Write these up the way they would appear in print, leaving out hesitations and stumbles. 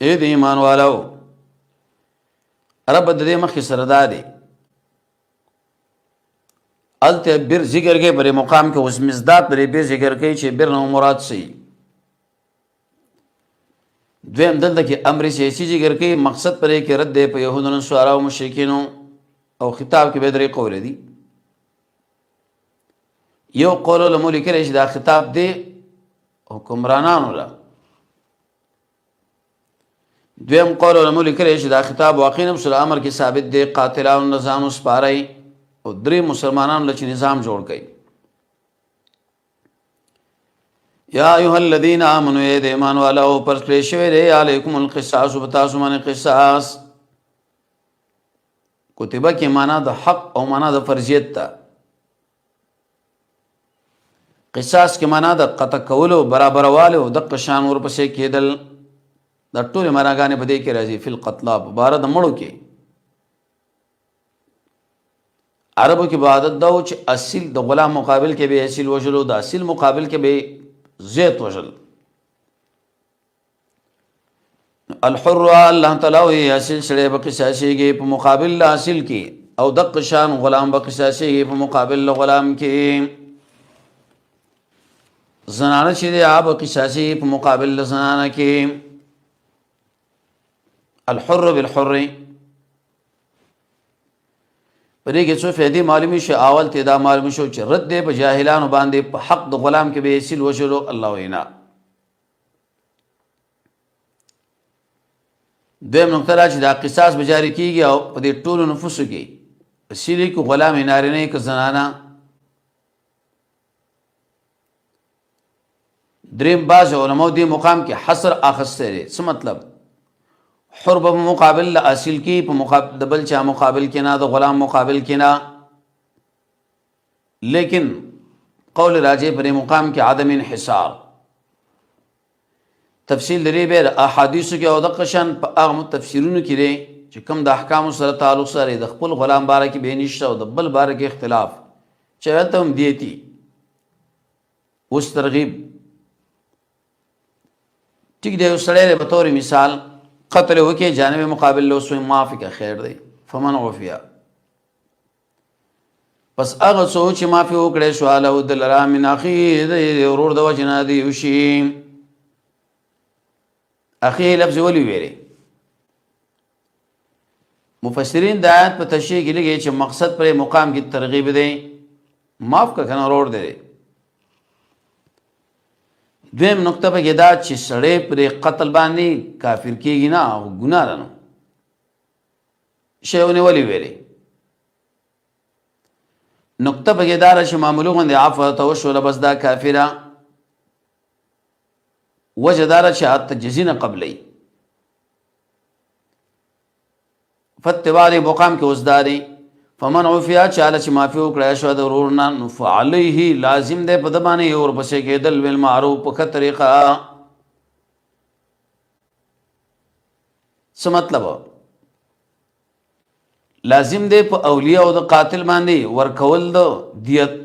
اے د ایمان والو رب د دې مخکې سره دا دی الته بر ذکر کې پر مقام کې اوس مزداد پر بر ذکر کوي چې بر نو مراد سي دویم دلته کې امر سیاسي ذکر کوي مقصد پر کې رد دی په يهودو نصارا او مشرکینو او خطاب کې به درې قول دي یو قول لمولي کې چې دا خطاب دی حکمرانانو لا دویم قول لمولي کې چې دا خطاب واقعا رسول امر کې ثابت دی قاتلانو نظام سپارای او درې مسلمانانو لچ نظام جوړ کړي یا ایها الذین آمنوا ای ایمان والو پر کړی شوی دی علیکم القصاص وبتاسو باندې قصاص کتبه کې معنا د حق او معنا د فرضیت ته قصاص کې معنا د قطع کولو برابرواله او د قشان ورپسې کېدل د ټول معناګانې په دې کې راځي فل قتلا بار د مړو کې عربو کې عادت دا و چې اصل د غلام مقابل کې به اصل وشلو د اصل مقابل کې به زیت وشل الحر الله تعالی وی اصل سره به قصاصيږي په مقابل اصل کې او د قشان غلام به قصاصيږي په مقابل غلام کې زنانه چې دی اب قصاصي په مقابل زنانه کې الحر بالحر پدې کې څو فائدې معلومي شي اول ته دا معلوم شو چې رد په جاهلانو باندې په حق د غلام کې به اصل وشلو الله وینا دویم نقطه را چې دا قصاص بجاری کیږي او په دې ټولو نفوسو کې اصلي کو غلام نارینه کې زنانه دریم باز علماء دې مقام کې حصر اخسته لري څه مطلب حر په مقابل اصل کې په مقابل د بل چا مقابل کې نه د غلام مقابل کې نه لیکن قول راجح پر مقام کې عدم انحصار تفصیل لري به احادیث کې او د قشن په هغه تفسیرونو کې لري چې کوم د احکام سره تعلق سره د خپل غلام باره کې به نشته او د بل باره کې اختلاف چې ته هم دیتی اوس ترغیب ټیک دی وسړی به تور مثال قتل وکي جانب مقابل له سو معافی کا خیر دی فمن عفیا پس هغه سوچ معافی وکړي سوال او د لرا من اخي ورور د وجنا دی وشي اخي لفظ ولي ویری مفسرین د آیات په تشریح کې لګي چې مقصد پر مقام کی ترغیب دی معاف کا کنه ورور دی دویم نقطه په کې دا چې سړی پر قتل باندې کافر کېږي نه او ګناه ده نو شیونه ولي ویلي نقطه په کې دا چې معمولو باندې عفو توشل بس دا کافره وجدار چې تجزین قبلی فتواری مقام کې وزداري فمن عفیا چاله چې معافي وکړای شو د ورورنا فعليه لازم ده په دمانه اور پسې کېدل ول معروف په طریقه څه مطلب لازم ده په اولیاء او د قاتل باندې ورکول د دیت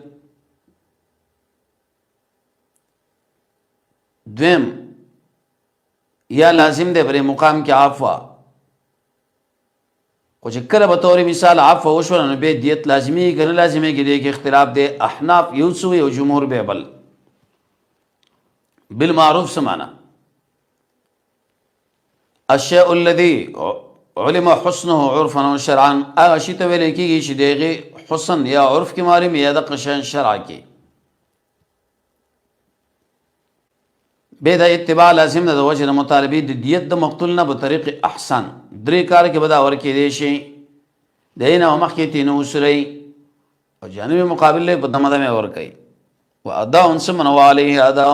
دویم یا لازم ده پر مقام کې عفو خو چې کله به طور مثال عفو وشو نو به دیت لازمي کنه لازمي کې اختلاف دی احناف یوسو او جمهور به بل بالمعروف سمانا الشيء الذي علم حسنه عرفا وشرعا شی ته ویل کېږي چې دغه حسن یا عرف کې معلوم یا د قشن شرع کې به د اتباع لازم ده د وجه مطالبه د دیت د مقتول نه په طریق احسان درې کار کې بدا ور کې دي شي دینه مخ کې تینو سری او جانب مقابل له په دمه ور کوي و ادا سمن عليه ادا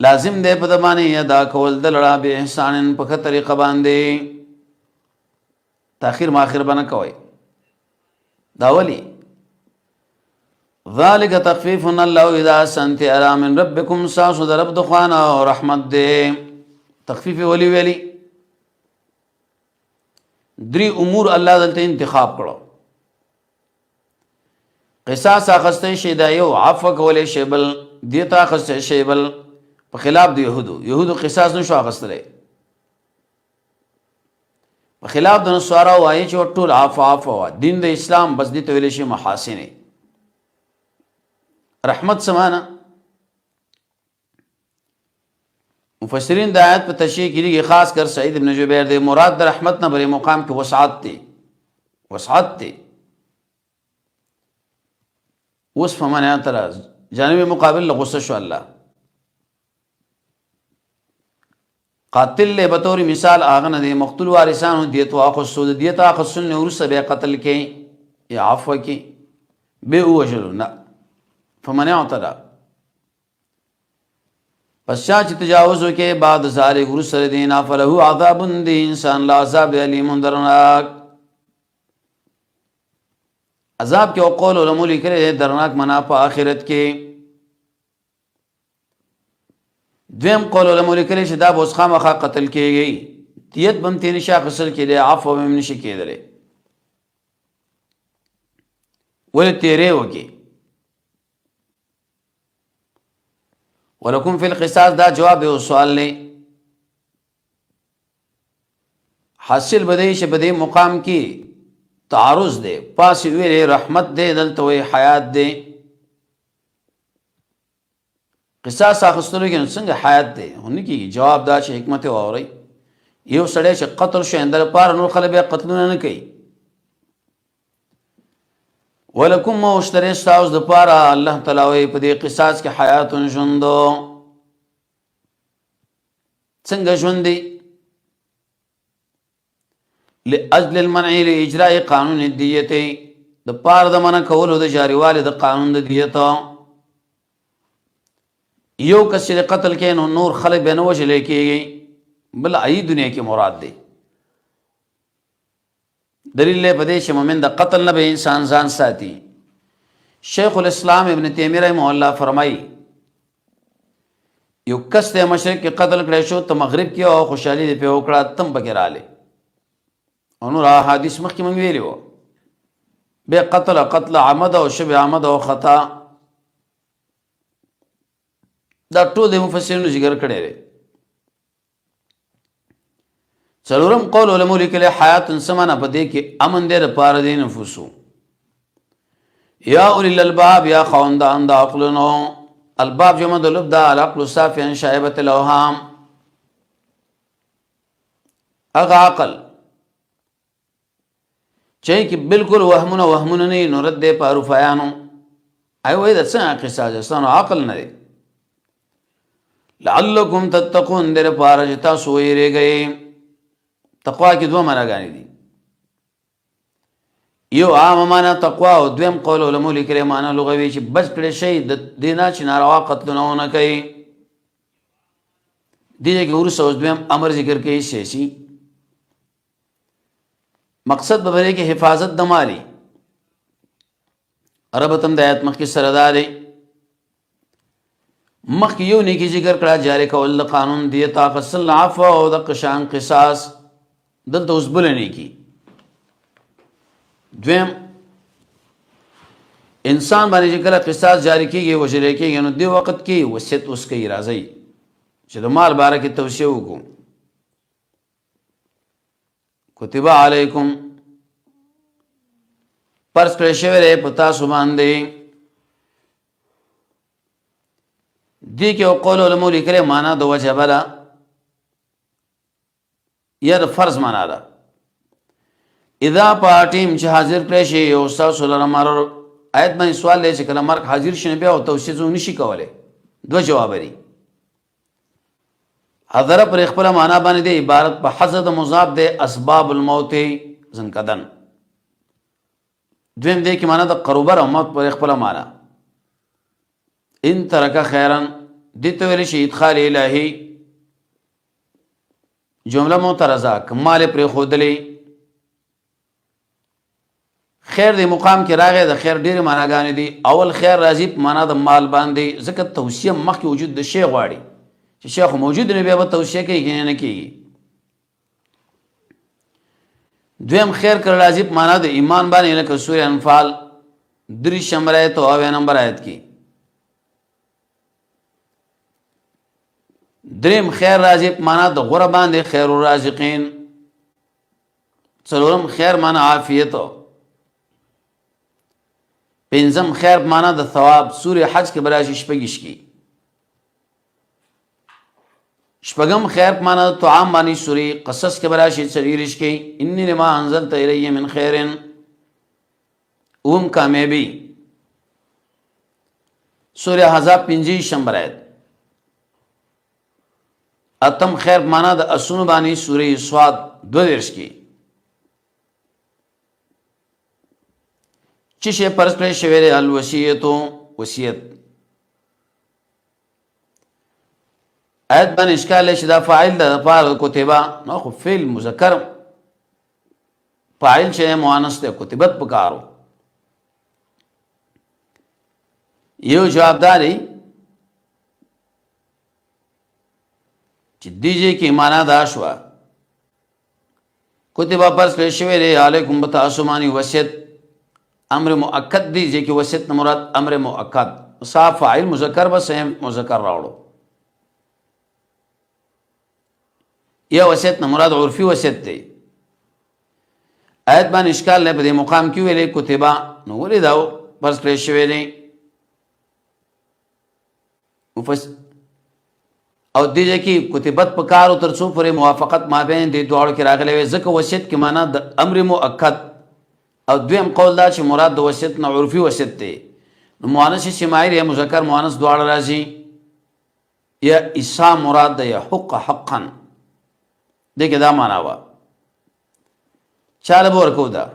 لازم ده په دمانه ادا کول د لړا به احسان په طریقه باندې تاخير ماخر بنه کوي دا ولي ذالک تخفیف الله اذا سنت ارا من ربکم ساس رب دخوانا و رحمت دے تخفیف ولی ویلی دری امور الله دلته انتخاب کړو قصاص اخسته شي دا یو عفو کولې شی بل دیتا اخسته شی بل په خلاف د يهودو قصاص نشو اخستلی، په خلاف د نصارا وایي چې ټول عفو دین د اسلام بس دي ته ویل شي محاسن. رحمت سمانا مفسرین د آیت په تشریح کې لګي، خاص کر سعید ابن جبیر د مراد د رحمت نه بری مقام کې وسعت دی. اوس فمانه تر جانب مقابل غصه شو الله قاتل له بطور مثال اغه نه دی مقتول وارثانو دیت واخو سود دیت اخو سن ورس به قتل کې یا عفو کې به وجلو نه فمانه تر پس چې تجاوز وکي بعد ذالک ورسل دینا فله عذاب دی انسان لا عذاب علیم درناک عذاب کې او قول علماء لیکلي درناک منا په آخرت کې. دویم قول علماء لیکلي چې دا بوس خامخا قتل کېږي دیت بم تین شا غسل کې دی عفو هم نشي کېدلی ول تیرې وکي. ولکم فی القصاص دا جواب او سوال نه حاصل بدی ش بدی مقام کی تعارض دے پاس ویلے رحمت دے دلته وی حیات دے قصاص اخستلو کې څنګه حیات دے هونه کی جواب دا چې حکمت اوري یو سړی چې قتل شو اندر پار نور خلک به قتلونه نه کوي. ولکم مشتری استاوس د پاره الله تعالی وی په دې قصاص کې حیات ژوندو څنګه ژوندې لاجل المنع لاجراء قانون الدیت د پاره د منع کولو د جاریواله د قانون د دیت. یو کس چې قتل کین نور خلک به نه وجل کېږي بل ای دنیا کې مراد دی. دلیل له پدې چې مومن د قتل نه به انسان ځان ساتي. شیخ الاسلام ابن تیمیہ رحمه الله فرمایي یو کس ته مشرق کې قتل کړی شو ته مغرب کې او خوشحالي دې په وکړه تم بګراله انو را حدیث مخکې مونږ ویلو به قتل عمد او شبه عمد او خطا دا ټول د مفسرینو ذکر کړي لري. څلورم قول علماء لیکلي حیات سمانه پدې کې امن دې لپاره دي نفوسو یا اولی الالباب یا خوندان د عقلونو الباب جمع د لب دا العقل صافي ان شائبه الاوهام اغه عقل چې کې بالکل وهمونه نه نورد دې پاروفایانو ایوه د څنګه قصاص سنو عقل نه دی لعلکم تتقون دې لپاره چې تاسو ویریږئ. تقوا کې دوه معناګانې دي یو عام معنا تقوا او دویم قول علماء لیکلي معنا لغوي چې بچ کړي شي د دینه چې ناروا قتلونه نه کوي. دې کې ورسره دویم امر ذکر کوي سیاسي مقصد به لري کې حفاظت د مالی عربتم د آیات مخکې سره داري مخکې یو نیکی ذکر کړه جاری کول د قانون دی طاقت العفو او د قشان قصاص دلته اوس بل نیکی. دویم انسان باندې چې کله قصاص جاری کیږي وجری کیږي نو دی وخت کې وصیت اوس کوي راځي چې د مال باره کې توصیه وکړو. کتب علیکم پرس کړی شوی دی په تاسو باندې دی کې قول علماء لیکلي معنا د وجب ده یا د فرض معنا ده. اذا پاټیم چې حاضر کړی شي او تاسو لپاره مر آیت باندې سوال لې چې کله مرګ حاضر شنه بیا او توصیه نشي کولای دوه جواب لري. حضر پر خپل معنا باندې دی عبارت په حذف مضاف دی اسباب الموت زنکدن. دویم دی کې معنا د قربه او موت پر خپل معنا ان ترک خیرا دته ویل شي ادخال الهی جمله معترضه کمال پر خودلی خیر دی مقام کې راغی د خیر ډیر معناګانې دي. اول خیر راځي په معنا د مال باندې ځکه توصیه مخکې وجود د شی غواړي چې شیخ موجود نه بیا به توصیه کوي نه کیږي. دویم خیر کړه راځي په معنا د ایمان باندې لکه سورې انفال 3 نمبر آیت او 9 نمبر آیت کې دریم خیر راځي په معنا د غوره باندې خیر الرازقین. څلورم خیر معنا عافیت. پنځم خیر معنا د ثواب. سورې حج کې براشي شپږیش کې. شپږم خیر معنا د طعام باندې سورې قصص کې براشي څلوېښت کې انی لما انزلت الی من خیر. اوم کامیابی سورہ احزاب 25 نمبر آیت. اتم خیر معنا د اسونو باندې سورہ صاد 22 کې. چې شه پرسپل شویل الوصیتو وصیت. آیت باندې اشکال لشي دا فاعل د لپاره کتبه نو خو فعل مذکر فاعل چې مؤنث ته کتبت پکارو. یو جواب داری چې دیجه کې معنا دا شو کتبه پر شوی دی علیکم بتاسمانی وصیت امر مؤکد دیجه کې وصیت نه مراد امر مؤکد صاف فاعل مذکر بس هم مذکر راوړو. یا وصیت نه مراد عرفي وصیت دی. آیت باندې اشکال نه په دې مقام کې ویلې کتبه نو ولې دا پر شوی دی او دیجه کې کتبت پکارو تر څو پورې موافقت مابین دي دوړو کې راغلي وي ځکه وصیت کې معنا د امر مؤکد او دویم قول دا چې مراد د وصیت نه عرفي وصیت دی. نو مؤنث شمائر یا مذکر مؤنث دواړه راځي. یا عیسی مراد د حق حقا دغه دا معنا وا چاله ورکو دا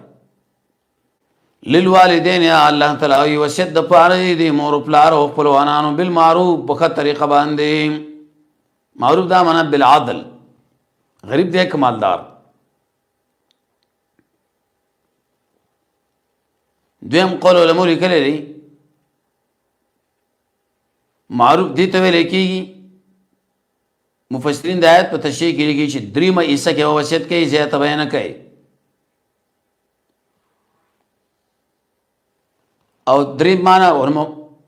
للوالدین یا الله تعالی وصیت د پاره دی مور پلار او خپلوانانو بالمعروف په طریقه باندې. معروف دا معنا بالعدل. غریب دی کمالدار. دویم قول علماء لیکلی دی معروف دی ته ویل کېږي. مفسرین د آیت په تشریح کې لیکي چې دریمه حصہ کې وصیت کوي زیاته بیان نه کوي او دریم معنا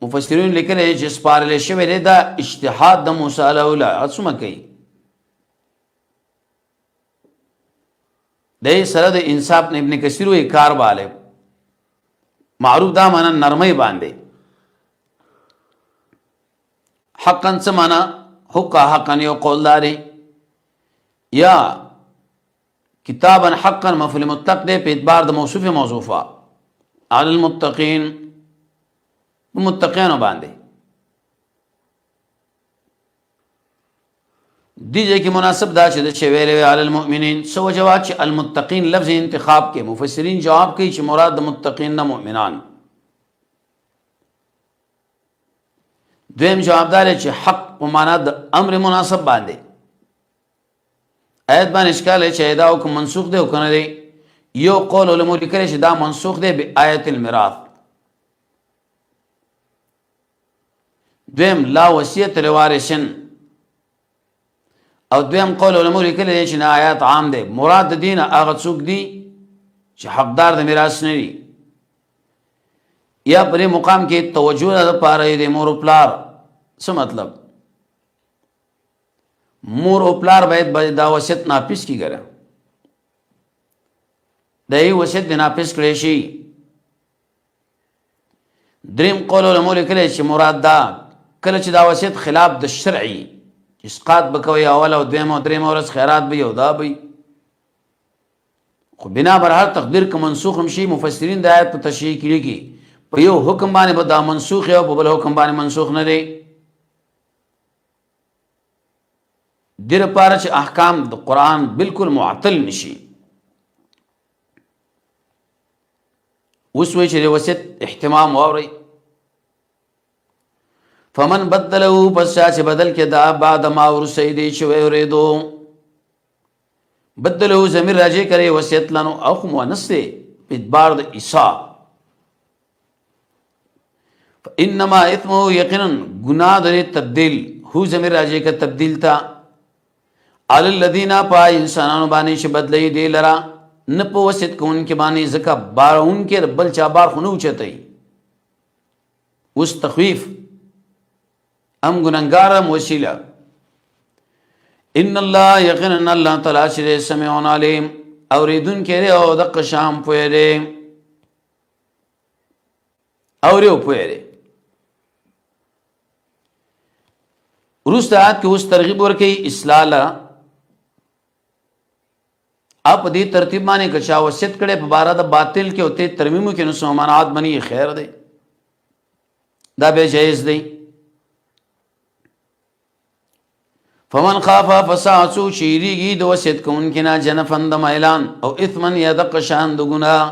مفسرین لیکلی چې سپارل شوی دی دا اجتهاد د موسی علیه السلام کوي. د سره د انصاف ابن کثیر وی کار والے معروف دا معنا نرمۍ باندې. حقا څه معنا حق حقا یو قول داري یا کتابا حقا مفعول مطلق دی په اعتبار د موصوف موصوفه علی المتقین متقین باندې. دیجه کې مناسب دا چې د ویلې علی المؤمنین سو جواب چې المتقین لفظ انتخاب کې مفسرین جواب کوي چې مراد د متقین نه مؤمنان. دویم جواب دار چې حق په معنا د امر مناسب باندې. آیت باندې اشکال چې دا حکم منسوخ دی او کنه دی. یو قول علماء لیکلی چې دا منسوخ دی به آیت الميراث. دویم لا وصیت لوارثین او دویم قول علماء لیکلی چې نه آیات عام دی مراد دین هغه څوک دی چې حقدار د میراث نه دي. یا پر مقام کې توجه لپاره د مور او پلار څه مطلب مور او پلار باید دا وصیت ناپیس کی ګره دای وصیت ناپیس کړی شي. دریم قول علماء لیکلی چې مراد دا کله چې دا وصیت خلاف د شرعي اسقاط بکوي اول او دویم او دریم ورځ خیرات به یو دا به خو بنا بر هر تقدیر که منسوخ هم شي مفسرین د آیت په تشریح کې لیکي په یو حکم باندې به دا منسوخ او په بل حکم باندې منسوخ نه دی. دیر پاره چې احکام د قرآن بالکل معطل نشي. اوس وی چې وصیت احتمام واوري فمن بدله پس چې بدل کې دا بعد ما ورسېدي چې ورېدو بدله ضمیر راځي کوي وصیت لانو او مؤنث دی په اعتبار د عیسی. انما اثمه یقینا گناہ د تبدیل هو ضمیر راځي کا تبدیل تا علی الذین پا انسانانو باندې چې بدلې دی لرا نه په وصیت کوونکې باندې ځکه بارونکې بل چا بار خو نه اوچتای. اوس تخویف ام ګننګارم وسیله ان الله یقینا الله تعالی چې سميع علیم اوریدون کې او د قشام پوهره اوریو پوهره. ورسته کې اوس ترغیب ورکړي اصلاح لا اپ دې ترتیب باندې کچا وصیت کړي په بار د باطل کې ہوتے ترمیمو کې نو سمانات بني خیر دی دا به جایز دی. فمن خاف فساعسو شیریږي د وصیت کوونکې نه جنفن د اعلان او اثمن یا د قشان د ګناه.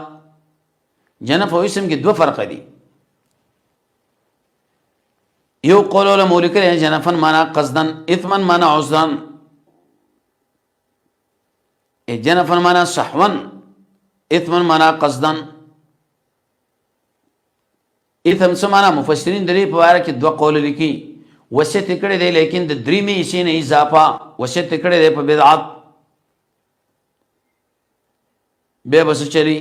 جنف او اسم کې دو فرق دي. یو قول له مولک له جنفن معنا قصدن اثمن معنا عذرا. جنفن معنا صحون اثمن معنا قصدن. اثم سمانا مفسرین درې په واره کې دو قول لیکي. وصیت کړي دی لیکن د درې می شي نه اضافه وصیت کړي دی په بدعت به بس چلی.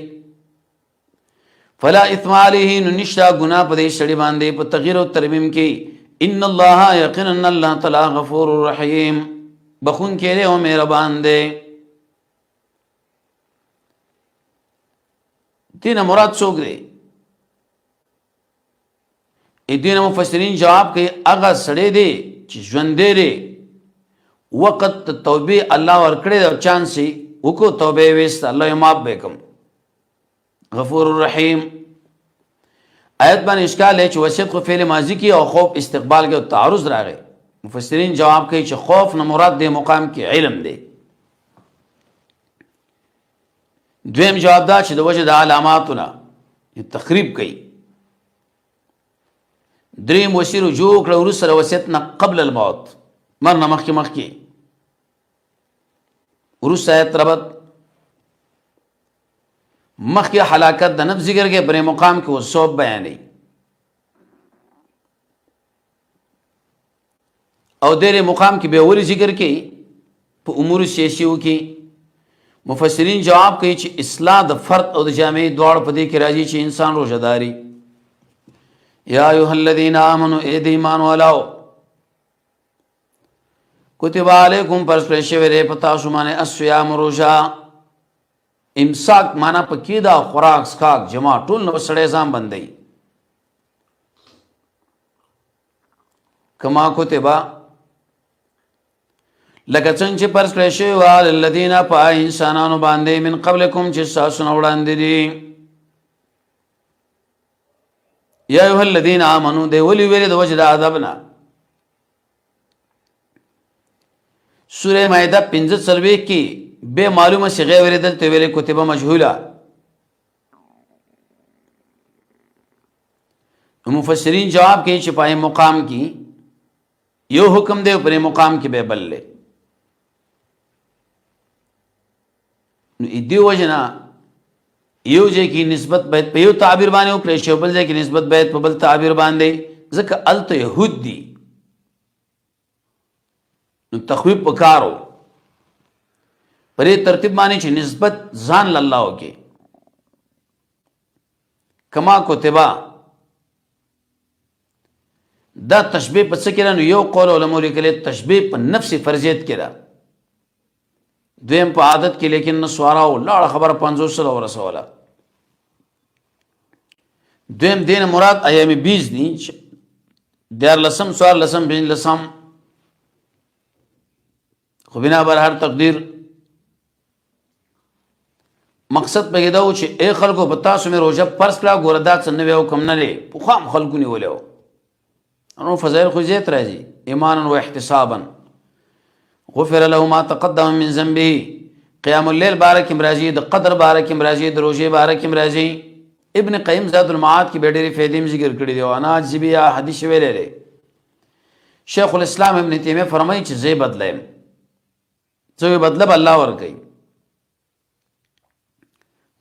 فلا اثم علیه نشتا گناہ په دې سړي باندې په تغییر او ترمیم کې. ان الله یقینا الله تعالی غفور رحیم بخون کې او مهربان دی. دینه مراد څوک دی؟ دین مفسرین جواب کوي هغه سړی دی چې ژوند دی وقت توبه الله ورکړي او چانس وکړو توبه وست الله یې معاف وکم غفور الرحیم. آیت باندې اشکال ہے چې وصیت خو فعل ماضی کی او خوف استقبال کې تعارض راغی. مفسرین جواب کوي چې خوف نه مراد دی مقام کې علم دی. دویم جواب دا چې د وجه د علاماتونه تخریب کوي. دریم وصی رجوع کړه ورسره وصیت نه قبل الموت مرنه مخکې ورسره آیت ربط مخکې حلاکت د نفس ذکر کې بر مقام کې وصوب بیانې او دیر مقام کې به ولی ذکر کې په امور سیاسیو کې. مفسرین جواب کوي چې اصلاح د فرد او د جامع دواړو په دې کې راځي چې انسان روزداري. یا ایها الذین آمنوا اے ایمان والو کتب علیکم پر شوی دی پتا شو باندې الصیام روزه. امساک معنا پکې دا خوراک سکاک جما ټول نو سړی ځان بندي کما کتبا لکه څنګه چې پر شوی وال الذین پای انسانانو باندې من قبلکم چې تاسو نه وړاندې دي. یا ایها الذین آمنوا دی ولی ویل د وجه د عذابنا. سوره مائده 45 کې به معلومه صيغه ورېدل ته ویل کتبه مجهوله. مفسرین جواب کوي چې پای مقام کې یو حکم دی پر مقام کې به بل له نو دې وجنا یو ځای کې نسبت باید په یو تعبیر باندې او کړی شو بل ځای کې نسبت باید په بل تعبیر باندې ځکه الته يهود دي نو تخویب وکارو پرې ترتیب باندې چې نسبت ځان الله وکي کما کوتبا دا تشبیه په څه کې نو یو قول علماء لیکلي تشبیه په نفس فرضیت کې ده دویم په عادت کې لیکن نسوارا او لاړه خبر 500 ورسوله. دویم دین مراد ایام 20 دي دار لسم سوار لسم بین لسم خو بنا بر هر تقدیر مقصد پکې دا و چې اے خلکو پتا سو مې روزه فرض کړه ګوردا څنګه ویو کم نه لې په خام خلکو نیولیو انو فضائل خو زیات راځي ایمانا و احتسابا غفر له ما تقدم من ذنبه. قیام الليل بارک امراضی د قدر بارک امراضی د روزه بارک امراضی. ابن قیم زاد المعاد کی بیډری فیدیم ذکر کړی دی انا جبیا حدیث ویلې شیخ الاسلام ابن تیمیه فرمایي چې زی بدلایم زوی بدله الله ور کوي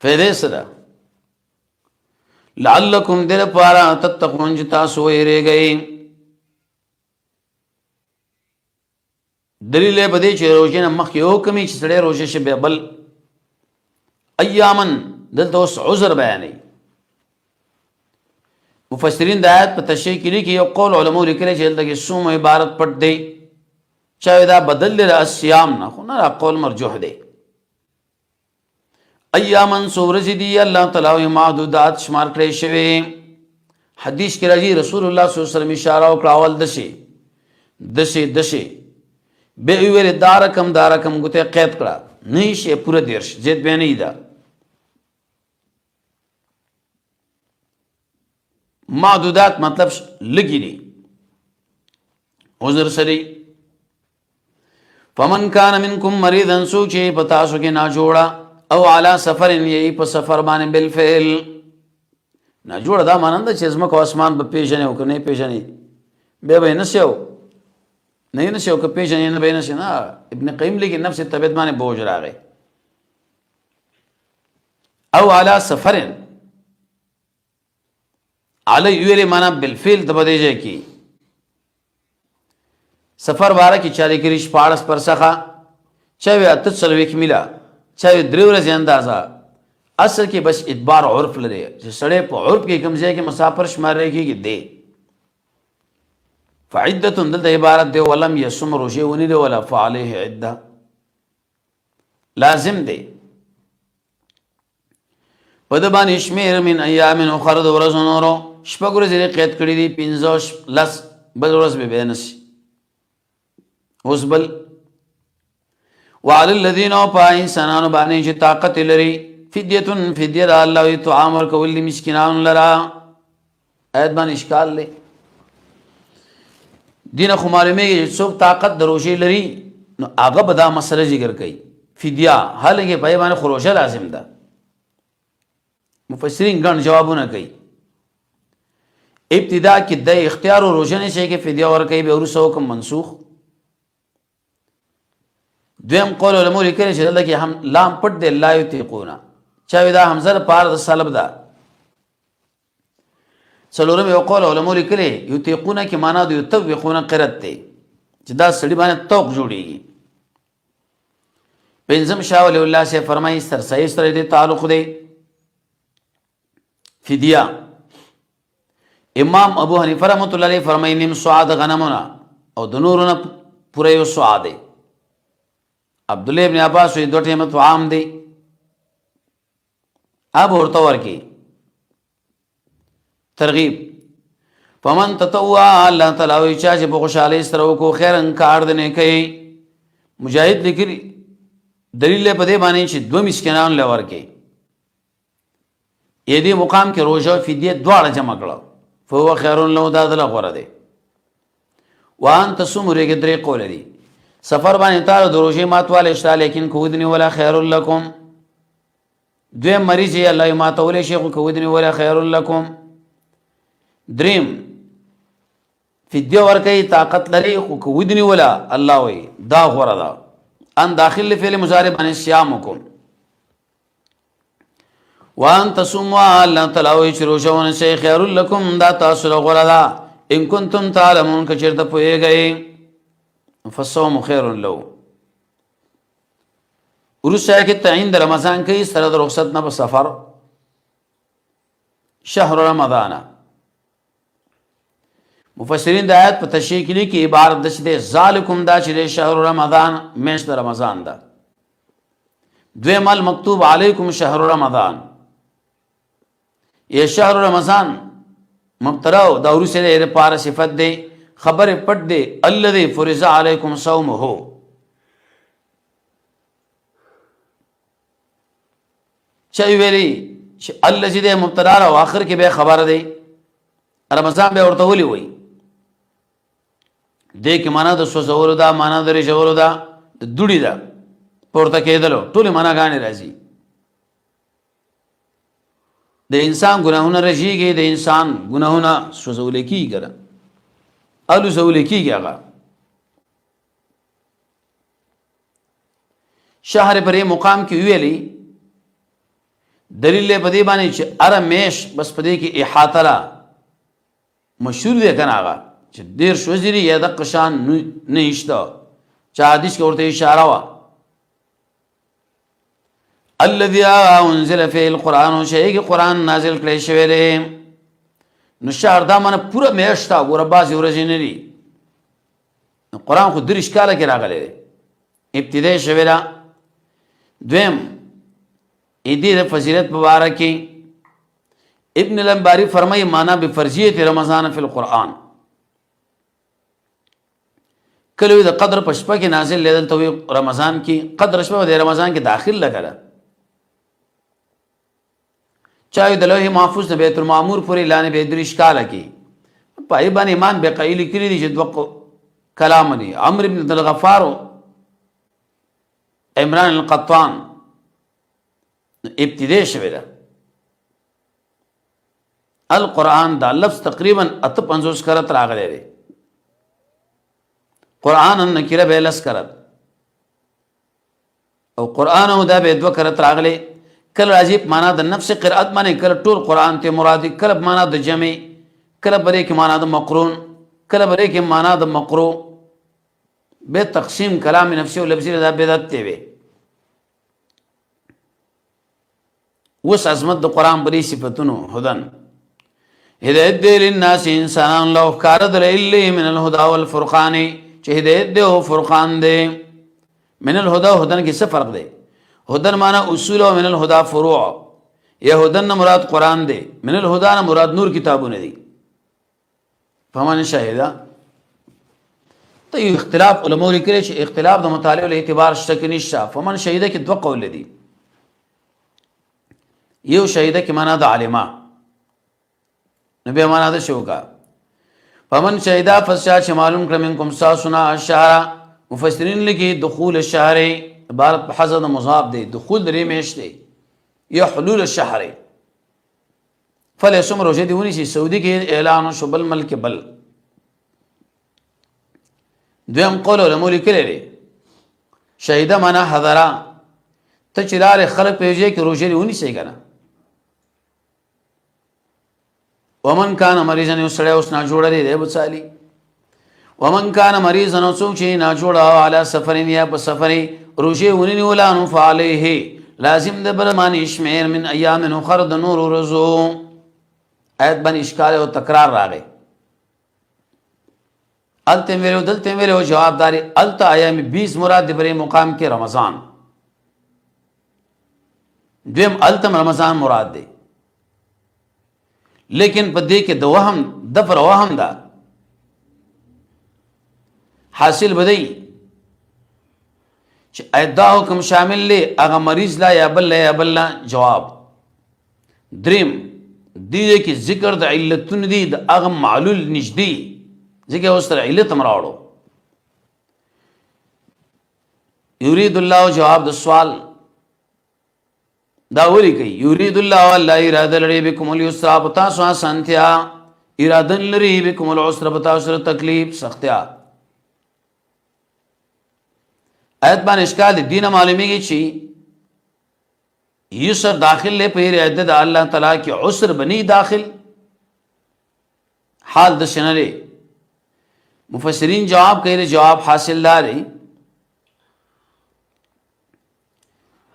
فیدې سره لعلکم دل پارا تتقون جتا سوې رېږي. دلیل بده چې روزه نه مخ یو کمی چې سړی روزه شي بل ایامن دلته اوس عذر بیانې. مفسرین د آیت په تشریح کې لیکي یو قول علماء لیکلي چې دلته صوم عبارت پټ دی چاوی دا بدل لی السیام نا خو نا قول مرجوح دی ایامن سورج دی اللہ تعالی معدودات شمار کړی شوی حدیث کې راځي رسول الله صلی الله علیه وسلم اشاره وکړه اول دشه به ویل دارکم ګوته قید کړه نه شي پوره دیرش زید به نه دا معدودات مطلب لګی دي عذر سری فمن کان منکم مریضا سوچي پتا سو کې نا جوړا او علی سفر یی په سفر باندې بالفعل نا جوړا دا مانند چې زما کو اسمان په پیژنې او کنه پیژنې به نشو نه نشو که پیژنې نه به نشي نه ابن قیم لیکن نفس طبیعت باندې بوج راغی او علی سفر علی ویل معنا بالفعل د بدیږي کی سفر بارہ کی چاری کریش پاڑس پر سخا چاوی اتت سلویک ملا چاوی دریو رزی اندازہ اصل کی بس ادبار عرف لرے سڑے پا عرف کی کمزے کے مسافر شمار رہے کی دے فعدتن دلتا عبارت دے ولم یسم روشے ونی دے ولا فعلیہ عدہ لازم دے پدبان اشمیر من ایامن اخرد ورزنورو شپگو رزی قید کری دی پینزوش لس بل رز بے بینسی اوس بل وعلى الذين پای انسانانو باندې چې طاقت لري فدیه د الله طعام ورکول مسکینانو لرا ایت باندې اشکال لې دین خو معلومه چې څوک طاقت دروشي لري نو هغه به دا مسله ذکر کوي فدیه حالانکه پای باندې خروجه لازم ده مفسرین ګڼ جوابونه کوي ابتدا کې د اختیار او روزنه شي کې فدیه ورکوي به ورسو کوم منسوخ دویم قول علماء لیکلی چې دلته کې هم لام پټ دی لا یطیقون چاوی دا حمزه لپاره د سلب ده څلورم یو قول علماء لیکلی یطیقون کې معنا د یطوقون قرت دی چې دا سړي باندې توق جوړیږي پنځم شاه ولی الله سے فرمایي سرسایي سره دې تعلق دی فدیه امام ابو حنیفه رحمۃ اللہ علیہ فرمایي نیم سعاد غنمنا او د نورونه پوره یو سعاد دی عبداللہ ابن عباس وی دو ٹیمت عام دی اب ورته ورکی ترغیب فمن تطوع الله تعالی وی چې په خوشاله سره کو خیرن کار دنه کوي مجاهد لیکلی دلیل په دې باندې چې دو مسکینان لور کې یې دې مقام کې روزه فدیه دواړه جمع کړه فهو خیر له دادله غره دی وان تصوم رګ درې قول دی سفر باندې تعالی دروژه ماتواله شته لیکن کودنی ولا خیر لکم دوی مریض یې الله ماتوله شیخ کودنی ولا خیر لکم دریم فدیه ورکې طاقت لري خو کودنی ولا الله وی دا غره دا ان داخل فعل مضارع باندې صيامکم وان تصوموا الله تعالی وی چې روزونه شي خیر لکم دا تاسو غره دا ان کنتم تعلمون کچرته پوهیږئ فالصوم خیر له ورسره کې تعین د رمضان کې سره د رخصت نه په سفر شهر رمضان مفسرین د آیت په تشریح کې عبارت د شه ذالکم دا چې شهر رمضان میاشت د رمضان ده دویم المکتوب علیکم شهر رمضان یہ شهر رمضان مبتدا دا ورسره د پاره صفت دی خبر پټ دی الذی فرض علیکم صومه چای ویلی چې الذی د مبتدا او اخر کې به خبر دی رمضان به ورته ولي وای دې کې معنا د سوزولو دا معنا د رجولو دا د دوړي دا پورته کېدلو ټول معنا غانې راځي د انسان ګناهونه رژیږي د انسان ګناهونه سوزول کیږي الو زول کیږي هغه شهر پرې مقام کې ویلي دلیل په دې باندې چې ارمیش بس په دې کې احاطه را مشهور دی کنه هغه چې ډیر شوزري یا د قشان نه ایشته چا حدیث کې ورته اشاره وا الذي انزل فيه القران شيء قرآن نازل کړی شوی دی نو شهر دا معنی پورا میاشت تا ګوره بعضې ورځې نه دي قرآن خو درش کاله کې راغلی دی، ابتدای شوی ده. دویم ایدی د فضیلت په باره کې ابن الانباری فرمایي معنا بفرضیت رمضان فی القرآن، کله د قدر په شپه کې نازل لیدل ته رمضان کې، قدر شپه د رمضان کې داخل لګله، چاوی د لوح محفوظ د بیت المعمور پورې لاندې به درش کاله کې پای باندې ایمان به قایل کړی دي چې دوه کلام دي. عمرو بن الغفار، عمران القطان، ابتدای شوی ده. القرآن دا لفظ تقریبا 58 کرت راغلی دی، قرآن نکره به لس کرت او قرآن دا به 2 کرت راغلی. کله راځي معنا د نفس قرأت باندې، کله ټول قرآن ته مراد، کله معنا د جمع، کله بری کې معنا د مقرون، کله بری کې معنا د مقرو. به تقسیم کلام نفسي او لفظي دا بدعت دی وي. وس عظمت د قرآن بری صفاتونو هدن هدایت دی للناس انسان لو کار در الی من الهدى والفرقان، چې هدایت دی او فرقان دی. من الهدى هدن کې څه فرق دی؟ هدن معنی اصول او من الهدى فروع. یا هدن مراد قرآن دی، من الهدى مراد نور کتابونه دي. فمن شهدا ته یو اختلاف علماء لیکلي چې اختلاف د مطالعه له اعتبار شته نشه. فمن شهدا کې 2 قول دي. یو شهدا کې معنا د عالمه، نبی معنا د شوکا. فمن شهدا فشا چې معلوم کړم منکم ساسنا الشهر، مفسرین لګي دخول الشهر عبارت په حذف مضاف دی، دخول درې میاشت دی یا حلول الشهر. فلیسم روزه دیونی شي سعودي کې اعلان شو بل ملک بل. دویم قول علماء لیکلی دی شهیده معنا حضرا، ته چې لارې خلق پیږي کې روزه دیونی شي کنه. ومن کان مریضن یو سړی اوس نه جوړه دی بچالی. ومن کان مریضن او څوک چې نه جوړه علی سفرین یا په سفرې روزه ونی ولانو فعلیه لازم د برمانی شمیر من ایام اخر د نور ورځو. آیت باندې اشکال او تکرار راغی. الته ویلو دلته ویلو جواب داري الته ایام 20 مراد د بری مقام کې رمضان. دویم الته رمضان مراد دی، لیکن په دې کې د وهم د پر وهم دا حاصل بدی چې ایدا حکم شامل له هغه مریض لا یا بل یا بل جواب. دریم دې کې ذکر د علتون دي د هغه معلول نږدې ذکر اوس تر علت مراوړو. یرید الله جواب د سوال دا وری کوي یرید الله والله اراده لري بكم اليسر بتا سو سنتیا اراده لري بكم العسر بتا سو تکلیف سختیا. آیت باندې اشکال دین معلومیږي چې یسر داخل له په اراده د الله تعالی کې عسر بنی داخل حال د شنره. مفسرین جواب کوي جواب حاصل لري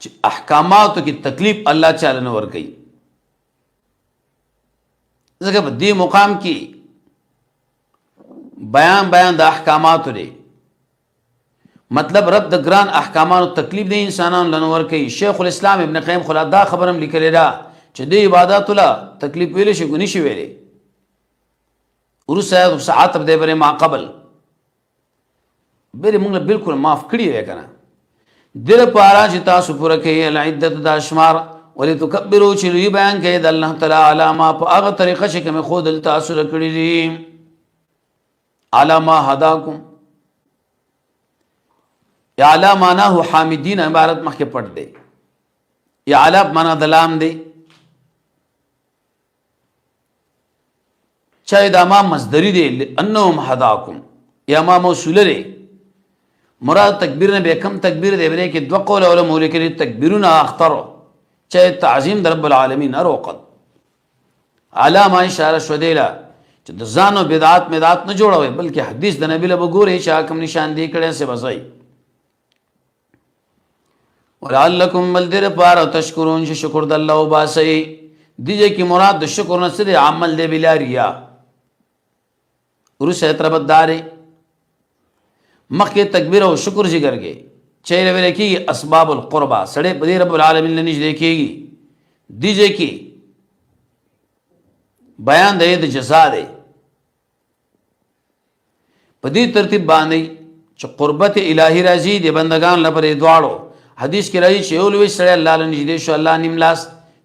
چې احکاماتو کې تکلیف الله تعالی نه ور کوي. ځکه په دې مقام کې بیان د احکاماتو دی، مطلب رد د ګران احکاماتو تکلیف دی انسانانو لنور کوي. شیخ الاسلام ابن قیم خلدا خبرم لیکلی دا چې د عبادت له تکلیف ویل شي ګنی شي ویلې ورسره ساعت به بره ما قبل بره موږ بالکل معاف کړی وې کنه. دل پارا چې تاسو پوره کوي العدت د اشمار ولتکبروا چې لوی بیان کوي د الله تعالی علامه په هغه طریقه چې کوم خود تاسو کړی دي. علامه هداکم یا علا معناه حامدین عبارت مخکې پټ دی، یا علا معنا دلام دی. چاہے دا ما مصدری دی انهم هداکم یا ما موصوله دی. مراد تکبیر نه به کم تکبیر دی بلې کې 2 قول علماء لیکلي تکبیرونه اختر چاہے تعظیم در رب العالمین اروقد علامه اشاره شو دی لا چې د ځانو بدعات نه جوړوي بلکې حدیث د نبی له وګوري چې حکم نشان دی کړي څه بځای. ولعلکم بلدر پار او تشکرون چې شکر د الله وباسي. دیږي کې مراد د شکر نه سره عمل دی بلا ریا ورسه تربداري. مخکې تکبیر او شکر ذکر کې چې ویل کېږي اسباب القربا سړی په دې رب العالمین نه نږدې کېږي دیجه کې بیان دی د جزا دی په دې ترتیب باندې چې قربت الهی راځي د بندگان لپاره دواړو حدیث کې راځي چې یو لوی سړی الله له نږدې شو الله نیم لاس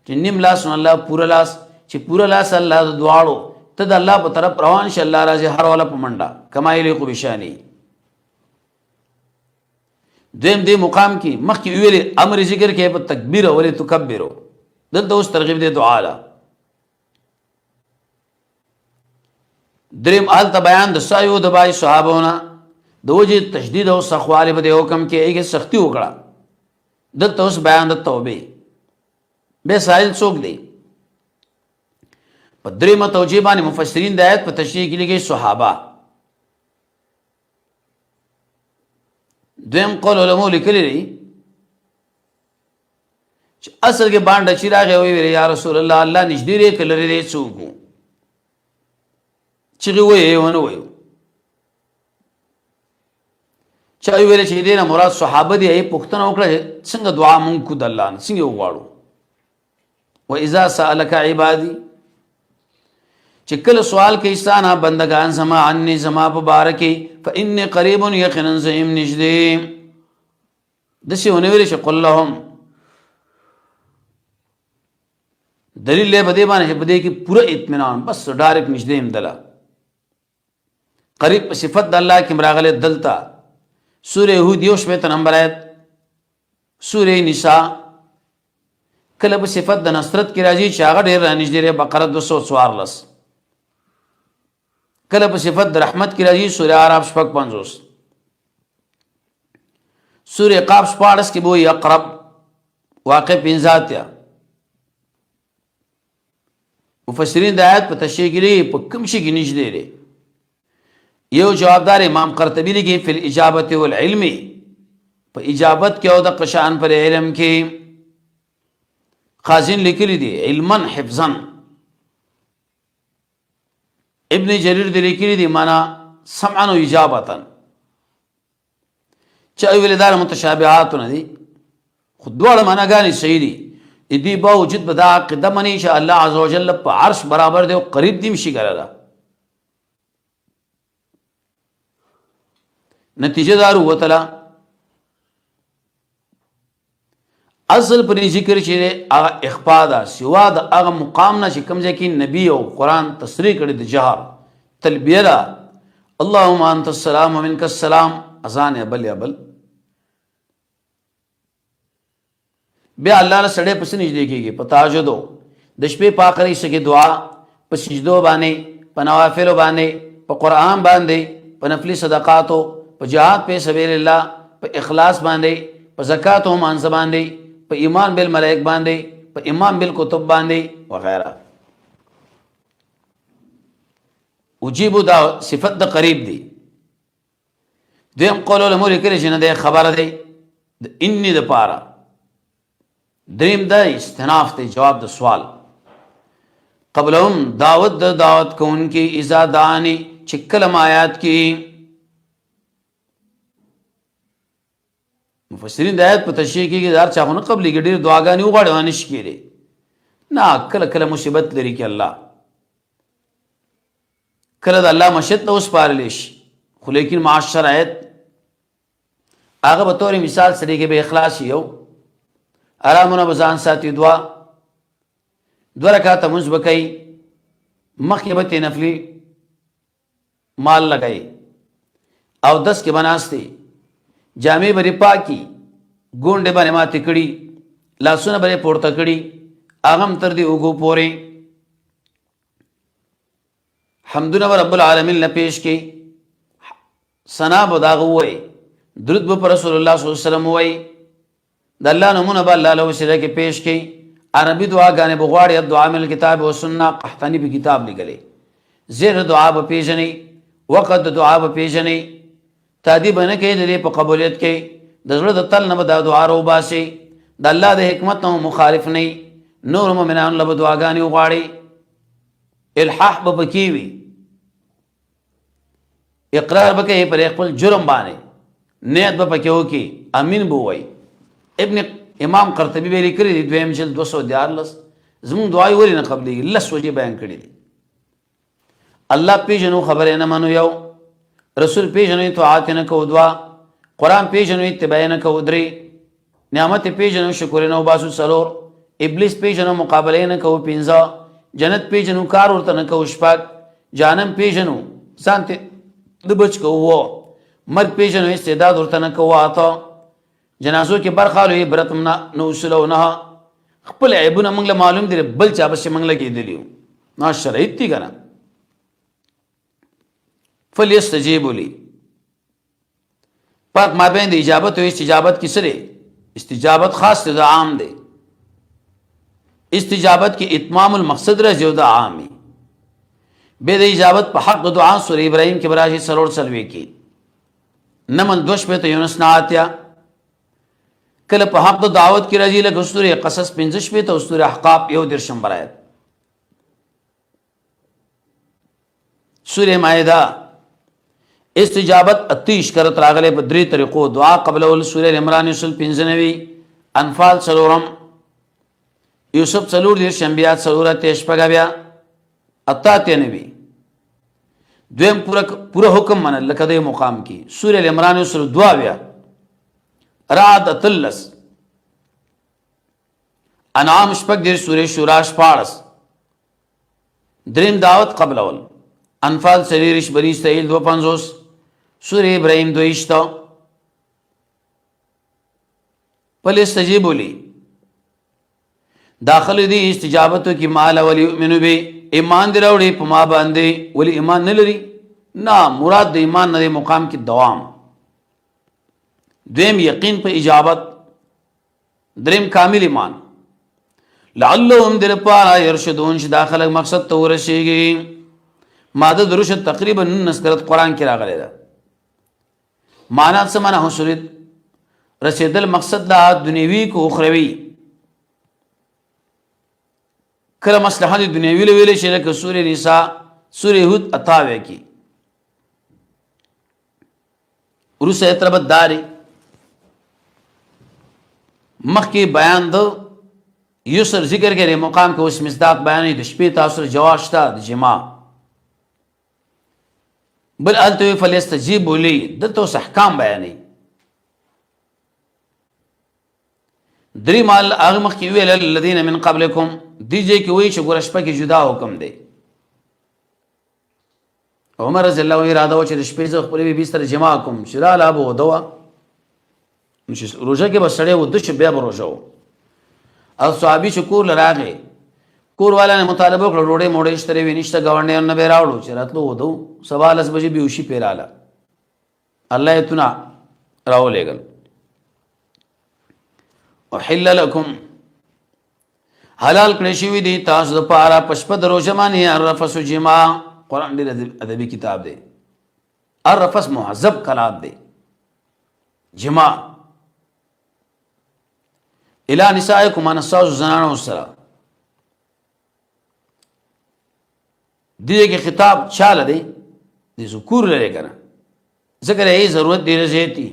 چې نیم لاس نو الله پوره لاس چې پوره لاس الله د دواړو ته د الله په طرف روان شي الله راځي هر والا په منډه کما یلیق بشانی دویم دې مقام کې مخکې ویلې امر ذکر کې په تکبیر او تکبر دلته اوس ترغیب دې دعا لا دریم آل ته بیان د سایو د بای صحابونه د وجه تشدید او سخواله په حکم کې ایګه سختی وکړه دلته اوس بیان د توبه به سائل څوک دی په دریمه توجیه باندې مفسرین د آیت په تشریح کې لګي صحابه دویم قول علماء لیکلي دي چې اصل کې باندې چې راغی وی یا رسول الله الله نږدې لري کله لري څوک چې وی ونه وی چا ویل چې دې نه مراد صحابه دي ای پښتنه وکړه څنګه دعا مونږ کو د الله څنګه وغواړو و اذا سالک عبادی چې کله سوال کوي ستانه بندگان زما عني زما مبارکي فإن قريب يقينا زم نجدي دشي ونویل چې قل لهم دلیل له بده باندې بده کې پوره اطمینان بس ډایرکټ نجدي امدلا قریب صفت د الله کې مراغله دلتا سورہ هود یو شپه نمبر آیت سورہ نساء کله په صفت د نصرت کې راځي چې هغه ډېر نږدې بقره 214 کله په صفت د رحمت کې راځي سورہ اعراف 55 سورہ قاف 14 کې وایي اقرب واقع بنذاتیا مفسرین د آیت په تشریح کې په کوم شي کې نږدې دي یو جوابدار امام قرطبی لګي فی الاجابه والعلم په اجابت کې او د قشان پر علم کې خازن لیکلی دي علما حفظا ابن جریر دی لیکلی دي معنا سمعا و اجابتا چا ویلدار متشابهات نه دي خود دوړه معنا غاني صحیح دي دې باوجود بدا قدم ان شاء الله عز وجل په عرش برابر دی او قریب دي مشي ګره نتیجه دار وتلا اصل پر ذکر چې هغه اخفاء ده سوا د هغه مقام نه چې کوم ځکه نبی او قران تصریح کړی د جهر تلبیه ده اللهم انت السلام ومنك السلام اذان بل یا بل بیا الله له سړې پس نږدې کېږي په تهجد د شپې پاکري سګي دعا په سجدو باندې په نوافل باندې په قران باندې په نفلي صدقاتو په جهاد په سبیل الله په اخلاص باندې په زکات او مانځ باندې په ایمان بالملائک باندې په ایمان بالکتب باندې وغیرہ اجیب دا صفت د قریب دی دیم قول له مور کې چې نه ده خبره دی انی د پاره دریم د استناف ته جواب د سوال قبلهم دعوت د دعوت کوونکی اذا دانی چې کلم آیات کې مفسرین د آیت په تشریح کې دار چاونه قبلې کې ډېر دعاګانې وغواړي ونه شي کېږي نه کله کله مصیبت لري کې الله کله د الله مشیت ته اوس پارلی شي خو لیکن معاشر آیت هغه به طور مثال سره کې به اخلاص یو آرامونه بزان ساتي دعا دو رکعات منځ وکي مخکې به نفلي مال لګای او 10 کې بناستي جامې بری پاکي ګونډه باندې ماته کړي لاسونه بری پورته کړي اغم تر دې وګو پورې حمدنا رب العالمین له پیش کې ثنا بداغه وای درود په رسول الله صلی الله علیه وسلم وای د الله نمونه به الله له وسیله کې پیش کې عربي دعاګانې بغواړي دعا مل کتاب او سنت قحطانی په کتاب لګلې زیر دعا په پیژنې وقت دعا په پیژنې تادی بنه کې د په قبولیت کې د زړه د تل نه د دعا رو باسي د الله د حکمت نو مخالف نه نور مومنان له دعاګانې وغواړي الحاح به پکې وي اقرار به کوي پر خپل جرم باندې نیت به پکې وکي امین به وای. ابن امام قرطبي به لیکلي دي 2 جلد 214 زمونږ دعای ولې نه قبلېږي 10 وجې بیان کړي دي. الله پیژنو خبرې نه منو یو، رسول پیژنو اطاعت نه کوو دوه، قرآن پیژنو اتباع نه کوو درې، نعمت پیژنو شکر نه وباسو څلور، ابلیس پیژنو مقابله نه کوو پنځه، جنت پیژنو کار ورته نه کوو شپږ، جهنم پیژنو ځان ته د بچ کوو، مرګ پیژنو استعداد ورته نه کوو اته، جنازو کې برخه لوي برت نه اصول نه خپل عیبونه موږ له معلوم دي بل چا بس موږ له کېدلی نه شرایط دي کنه. فلیستجیبوا لی پاک مابین د اجابت او استجابت کې سره استجابت خاص ته عام دی، استجابت کې اتمام المقصد راځي او د عامي به د اجابت په حق د دعا سورې ابراهيم کې براشي سرور سلوي کې نمن دوش په یونس ناتیا کله په حق د دعوت کې راځي لکه سورې قصص 15 په او سورې احقاف یو درشم برایت، سورې مائده استجابت اتیش کرت راغله په درې طریقو دعا قبل اول سورې عمران یوسف 95 انفال سلورم یوسف سلور دیر شنبیات سلورت تیشپگا بیا اتاتی نبی دویم پورا حکم من لکه دی مقام کی سورہ عمران یوسف دعا بیا رعد اتلس انعام شپگ دیر سورہ شوراش پارس دریم دعوت قبل اول انفال سریرش بریس تیل 250 سورہ ابراہیم دویشتا پلی استجیبو لی داخل دی استجابتو کی مال ولی یؤمنو بی ایمان دی راوڑی پا ما باندے ولی ایمان نلری نا مراد دی ایمان نا دی مقام کی دوام، دویم یقین پا اجابت، دریم کامل ایمان لعلهم دل پارا یرشدون چی داخل مقصد تو رسیگی مادہ درشد تقریبا نسکرت قرآن کی راغلے دا معنات سمانا حسولت رسیدل مقصد دا دنیوی کو اخروی کله مصلحه د دنیوي له ویلې چې لکه سورې نساء سورې هود اتاوه کې ورسه تربت داري مخکې بیان د یسر ذکر کې مقام کې اوس مصداق بیانې د شپې تاسو جواز شته د جما بل الته فليستجيبوا لي دته احکام بیانې درې مال هغه مخکې ویل الذين من قبلكم دیجه کې وای چې ګورش پکې جدا حکم دی. عمر رضی الله عنه اراده و چې شپې ز خپل به بستر جما کوم شرا لا بو دوا نش روزه کې بسړې و د شپې به روزه او صحابي شکور لراغه کور والا نه مطالبه کړ روړې موړې شتري وینشته گورنر نه به راوړو چې راتلو ودو سوال اس بجې بیوشي پیراله الله اتنا راولېګل وحل لكم حلال کړی شوی دی تاسو د پاره پشپ دروژه باندې الرفس جما قرآن ډېر ادبي کتاب دی الرفس مهذب کلام دی جما الی نسائکم انساز زنانو سره دیگه کې خطاب چاله دی د ذکور لري کنه ذکر یې ضرورت دی رضیتی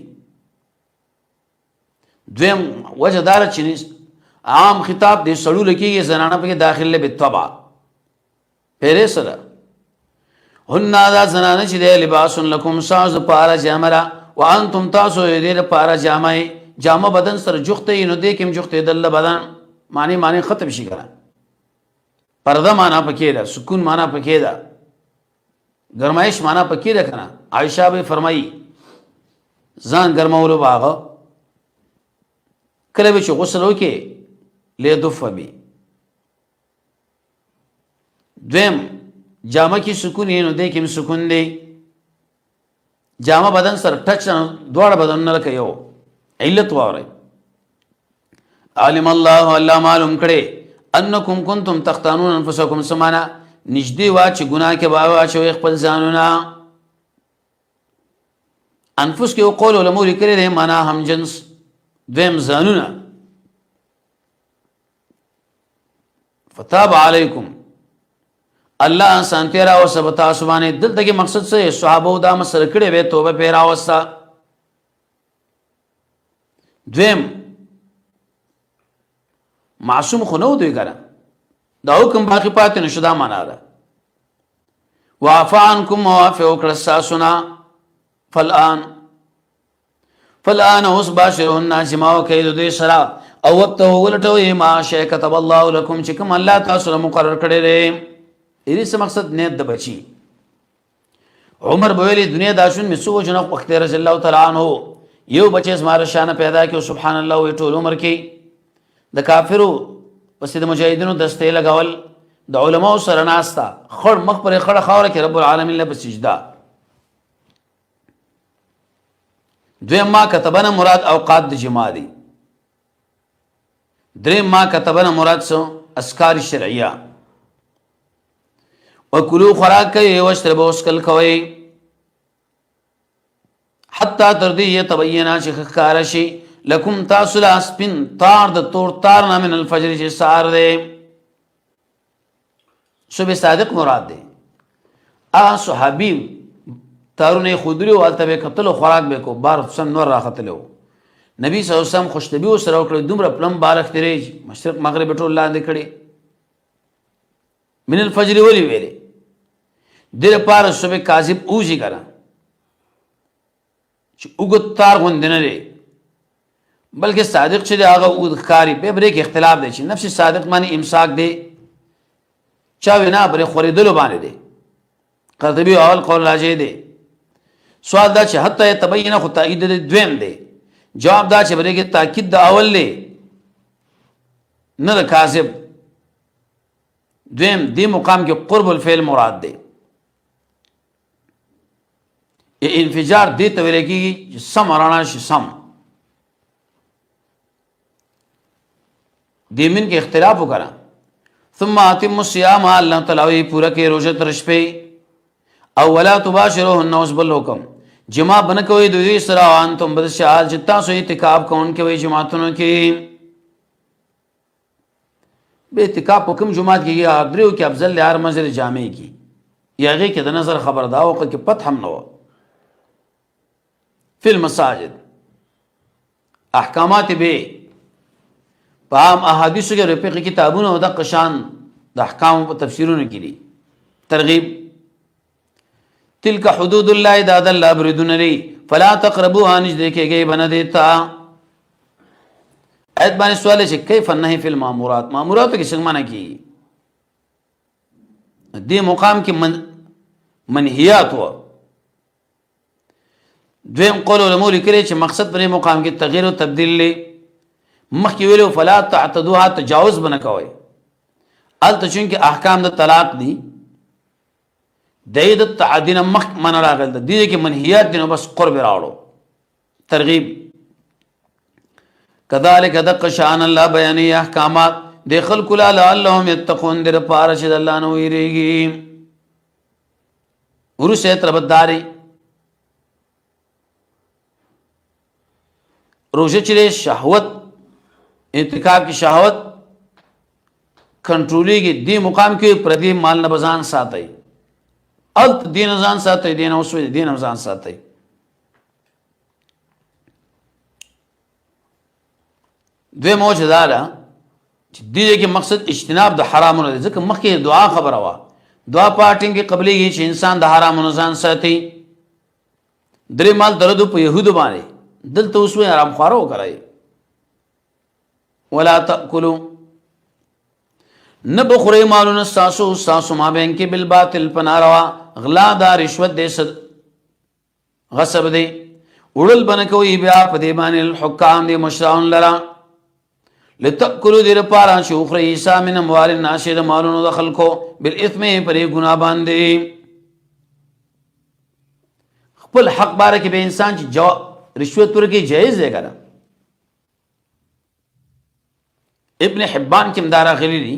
دویم وجه دار چنيس عام خطاب دې سړو لکیږي زنانه په داخله به طبع پیره سره هن ذا زنانه چې دې لباس لكم ساز پارا جامرا وانتم تاسو دې پارا جامای جامه بدن سره جوخته نو دې کوم جوخته دل بدن معنی ختم شي کنه پرده معنا پکې ده سکون معنا پکې ده گرمایش معنا پکې ده کنه عائشہ به فرمایي ځان ګرمولو باغ کله به چې غسل وکي لیدف بی دویم جامه کی سکون نو دې کې سکون دی جامه بدن سره ټچ دوړ بدن نه لکه یو علت واره علم الله الله معلوم کړي انکم کنتم تختانون انفسکم سمانا نجدي وا چې ګناه کې باوا چې خپل ځانونه انفس کې قول علماء لیکلي دي معنا هم جنس دویم ځانونه فتاب علیکم الله سانتی را او سبتا سبحانه دلته کې مقصد څه صحابه دا مسله کړي وې توبه پیرا وسا دویم معصوم خو نو دوی کنه دا حکم باقی پاتې نشو دا معنا ده وعفا عنکم موافع وکړه ستاسو نه فالآن اوس باشرهن چې ما وکړئ د دوی سره او وابتغوا ولټوئ ما شی کتب الله لکم چې کوم الله تاسو له مقرر کړی دی دې څه مقصد نیت د بچي عمر بویلی دنیا داشون می سو جنو وخت رضی الله تعالی عنہ یو بچی زماره شان پیدا کړو سبحان الله وی ټول عمر کې د کافرو پسې د مجاهدینو دسته لګول د علماء سره ناستا خړ مخ پر خړه خاور کې رب العالمین له سجدا دویم ما كتبنا مراد اوقات د جمعه دي دریم ما كتبنا مراد سو اسکار شرعیه وکلو خوراک کوي واشربوا اسکل کوي حتی تر دې یتبینا چې ښکار شي لکم تاسو لا سپین تار د تور تار نه من الفجر چې سار دی صبح صادق مراد دی صحابي تارونه خودري او التبه قتل خوراک به کو بار سن نور راختلو نبی صلی الله علیه وسلم خوشتبي سره وکړ دومره پلم بالغ تیرې مشرق مغرب ټول لاندې کړي من الفجر ولی ویلې دیر پار صبح کاذب اوجی کرا چې وګت تار غوند نه لري بلکې صادق چې هغه وګخاري په بریک اختلاف دی چې نفس صادق معنی امساک دی چا وینا بر خوریدلو باندې دی قرطبي اول قول راځي دی سوال دا چې حتی تبین خو تایید دی دویم دی جواب دا چې بریک تاکید د اول دی نه د کاذب دویم دی مقام کې قرب الفعل مراد دی انفجار دی ته ویل کېږي چې سم رانا شي سم دی من کې اختلاف وکړه ثم اتم الصيام الله تعالی پورا کې روزه تر شپې او ولا تباشرون وسبل حکم جما بن کوي دوی سره ان تم بد شال جتا سو اعتکاف کون کې وي جماعتونو کې به اعتکاف حکم جماعت کې درو کې افضل لار منزل جامع کی یاغه کې د نظر خبر دا او کې پته هم نو فی المساجد احکامات به پام احادیث کې رفیق کتابونو د قشان د احکام په تفسیرونو کې دي ترغیب تلک حدود الله اذا ذل ابردون لي فلا تقربوها نجد کېږي بن دیتا ایت باندې سوال شي کیف النهي فی المامورات مامورات کې څنګه معنی کی دې مقام کې منهیات و دویم قول علماء لیکلي چې مقصد پرې مقام کې تغییر او تبديل لې مخکې ویلو فلا تعتدوها تجاوز بنه کوي الته چون کې احکام د طلاق دي د تعدین مخ من راغل دي کې منهیات دي نو بس قرب راوړو ترغیب كذلك دق شان الله بیان احکامات د خلق لا لعلهم يتقون در پارشد الله نو ویریږي ورسه تربداري روزه چې شهوت انتخاب کی شهوت کنټرولي کې دی مقام کې پردي مال نه بزان ساتي الت دین ځان ساتي دین اوس دین ځان ساتي دوی موجداله چې دې کې مقصد اجتناب د حرامونو دی ځکه مخکې دعا خبره وا دعا پاټینګ کې قبليږي چې انسان د حرامونو ځان ساتي درې مال دردو په يهودو باندې دلته اوس وي آرام خورو کوي ولا تاكلوا نبخري مالون ساسو ما بین کې بالباطل پناروا غلا دا رشوت دې غصب دې وړل بنکوي بیا په دې باندې الحکام دې مشرعون لرا لتاكلوا دې لپاره شوخ عیسی من اموال الناس مالون دخل کو بالاثم پرې ګناه باندې خپل حق باره کې به انسان چې رشوت ورکي جایز دی کنه ابن حبان کې مدارا غلی دي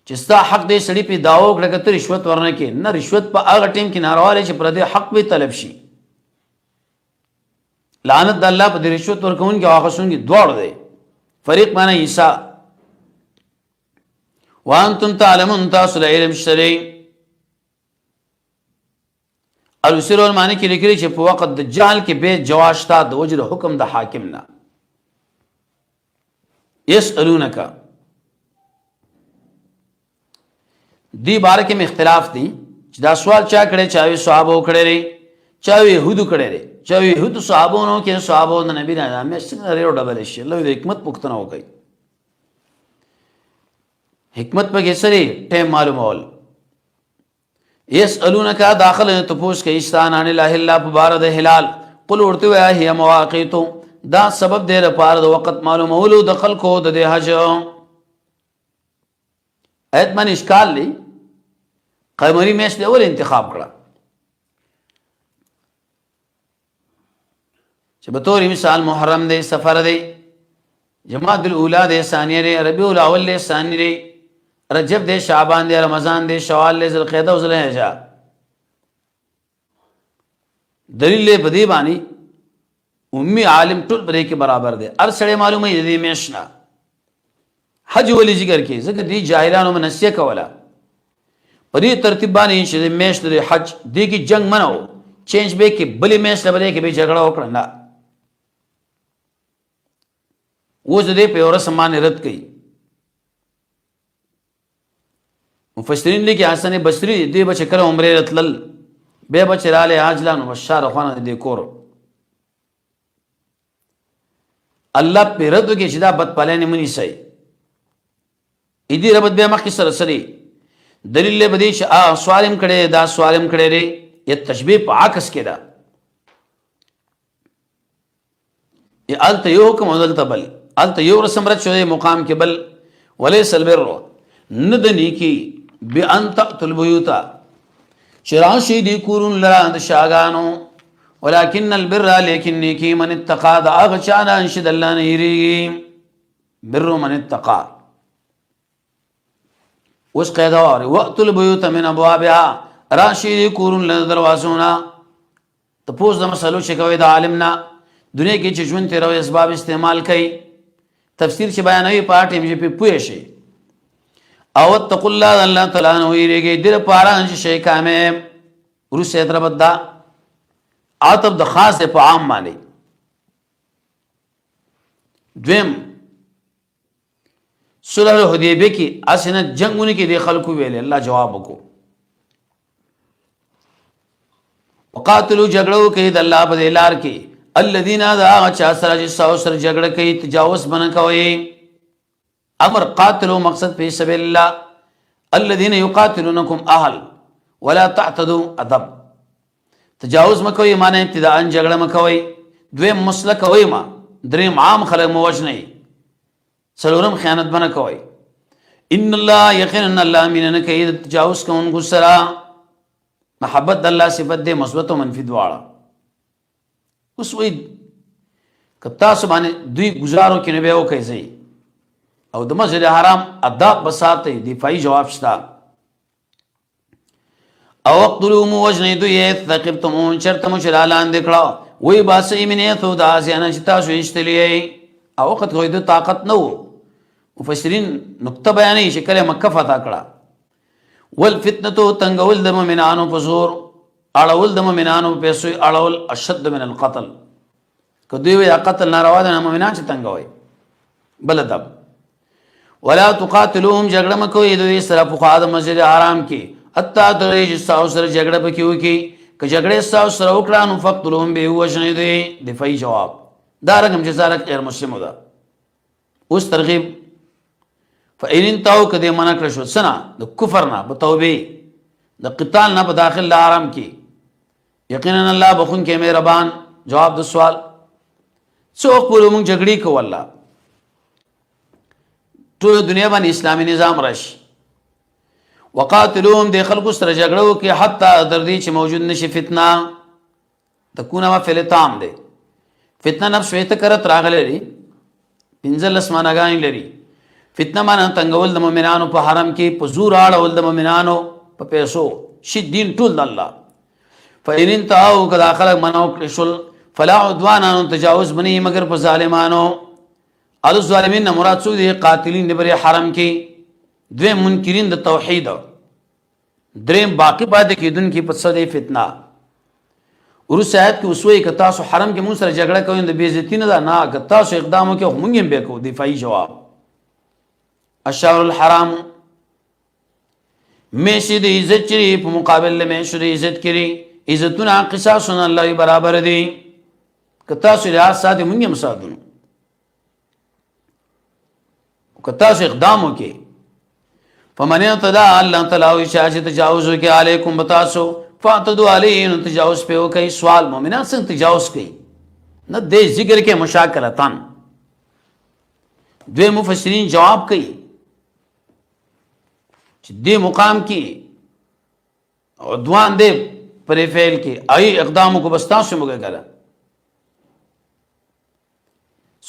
چې ستا حق دې سړي په داو کړه ته رشوت ورنه کې نه رشوت په هغه ټیم کې نارواله چې پر دې حق به طلب شي لعنت د الله په دې رشوت ورکون کې هغه څنګه دوړ دی فریق معنی عیسی وانتم تعلمون تاسو علم شری الوسر المعنی کې لیکلي چې په وخت د جهل کې به جواشتا د وجر حکم د حاکم نه یسألونک دی باره کې اختلاف دی چې دا سوال چا کړي، چاوي صحابه کړي لري، چاوي يهودو کړي لري، چاوي يهودو صحابونو کې صحابو د نبی نه مې څنګه لري ډبل شي. الله دې حکمت پوښتنه وکړي. حکمت په کې سری ټیم معلومول. یسألونک داخل تپوس کې استان ان الله الا بارد هلال قل ورته وای هي مواقیت دا سبب دې لپاره د وخت معلومولو د خلکو د حج. ایت من اشکال لی قمری میاشت دی اول انتخاب کړه چې به طور مثال محرم دی، سفر دی، جماد الاولا دی، ثانیه دی، ربیع الاول دی، ثانی دی، رجب دی، شعبان دی، رمضان دی، شوال دی، ذوالقعده او ذوالحجه. دلیل په دې باندې امي عالم ټول بری کې برابر دی. ار سړی معلومه دې میشنا حج ولې ذکر کې ځکه دې جاهلانو منسیه کوله په دې ترتیب باندې چې میشت د حج دې کې جنگ منو چینج به کې بلې میشت بلې کې به جګړه وکړه نه. اوس دې په اور سمان رد کړي. مفسرین لیکي حسن بصری دې بچ کړه عمره رتل به بچ رااله حاجلانو بشار خوانه دې کور الله په رد کې چې دا بد پالنه منی سي ایدی ربط به مخ سره سری دلیل له بدی چې سوالم کړي دا سوالم کړي ری یا تشبیه په عکس کې دا یا الت یو حکم ولت بل الت یو رسم رچ شوی مقام کې بل وليس البر ندنی کی بان تقتل البيوت شراشی دی کورن لرا د شاګانو ولكن البر لیکن نیکی من اتقى دا اغچانا انشد الله نهری بر من اتقى. اوس قاعده واره وقت البيوت من ابوابها راشی کورن له دروازونا ته پوس د مسلو شکوي د عالمنا دنیا کې چې ژوند تیرو اسباب استعمال کړي تفسیر چې بیانوي پاټ یې په پوهه شي او اتقوا الله تعالی نو یریږي د پاره ان شي کامه ورسه تر بدا عاطف د خاص په عام معنی. دویم صلح الحدیبیه کې اسنه جنگونه کې د خلکو ویل الله جواب وکړو وقاتلوا جګړو کې د الله په لار کې الذين ذا چا سره چې سر جګړه کوي تجاوز بنه کوي. امر قاتلوا مقصد په سبیل الله الذين يقاتلونكم اهل ولا تعتدوا ادب تجاوز مکوئ معنی ابتداء جګړه مکوئ. دویم مسلک کوئ ما دریم عام خلک موجنئ سلورم خیانت بنه کوئ. ان الله یقینا الله مين کوي تجاوز کوونکو سره محبت الله صفت دې مثبت او منفي دواړه. اوس وی کتا سبحانه دوی گزارو کې نه به وکړي زی او د مسجد حرام اداب بساته دفاعي جواب شتا او اقتلوا موجنیدو یثقبتم چرتم شلالان دکړه وی باسي منه تو دا ځان چې تاسو ایستلې او وخت کوی د طاقت نو. مفسرین نقطه بیانې چې کله مکه فتح کړه والفتنه تنگول د مؤمنانو په زور اړول د مؤمنانو په پیسو اړول اشد من القتل کدی وی قتل ناروا د مؤمنان چې تنگوي بل ادب. ولا تقاتلوهم جګړه مکوئ دوی سره په خوا د مسجد حرام کې حتی درې ساو سره جګړه پکې وکي که جګړه ساو سره وکړه نو فقتلوهم به وجنه دی دفاعي جواب دا رقم چې سره غیر مسلم ده. اوس ترغیب فإن انتهوا کدی منع کړ شو سنا د کفر نه په توبه د قتال نه په داخل حرام کې یقینا الله بخون کې مهربان. جواب د سوال څوک پورې موږ جګړې کو الله ټول دنیا باندې اسلامي نظام راشي وقاتلوهم د خلکو سره جګړه وکي حتی در دې چې موجود نشي فتنه تكون ما فلتام دي فتنه نفس ویته کرت راغلي دي پنځل اسمانګان لري. فتنه معنی تنگول د مؤمنانو په حرم کې په زور اړول د مؤمنانو په پیسو شي دین ټول الله. فإن انتهوا کدا خلق منو کړل فلا عدوان تجاوز بني مگر په ظالمانو. الظالمین مراد څو دي قاتلین د بری حرم کې دوی منکرین د توحید دریم باقی باندې کېدون کې په صدې فتنه ورس آیات کې وسوي ک تاسو حرم کې مون سره جګړه کوئ د بیزتی نه دا نه ک تاسو اقدام وکړو مونږ هم به کو دفاعي جواب الشهر الحرام میشي د عزت چری په مقابل له میشو د عزت کړي عزتونه قصاصونه الله برابر دي کتا سو ریاض ساتي مونږه مساعدونو کتا سو اقدام وکي فمن اعتدى الله تعالی او شاشه تجاوز وکي علیکم بتاسو فاعتدوا علیه تجاوز په وکي سوال مؤمنان څنګه تجاوز کوي نه دې ذکر کې مشاکلتان دوی مفسرین جواب کوي چې دې مقام کې عدوان دې پر فعل کې ای اقدام کو بستا شو موږ کړه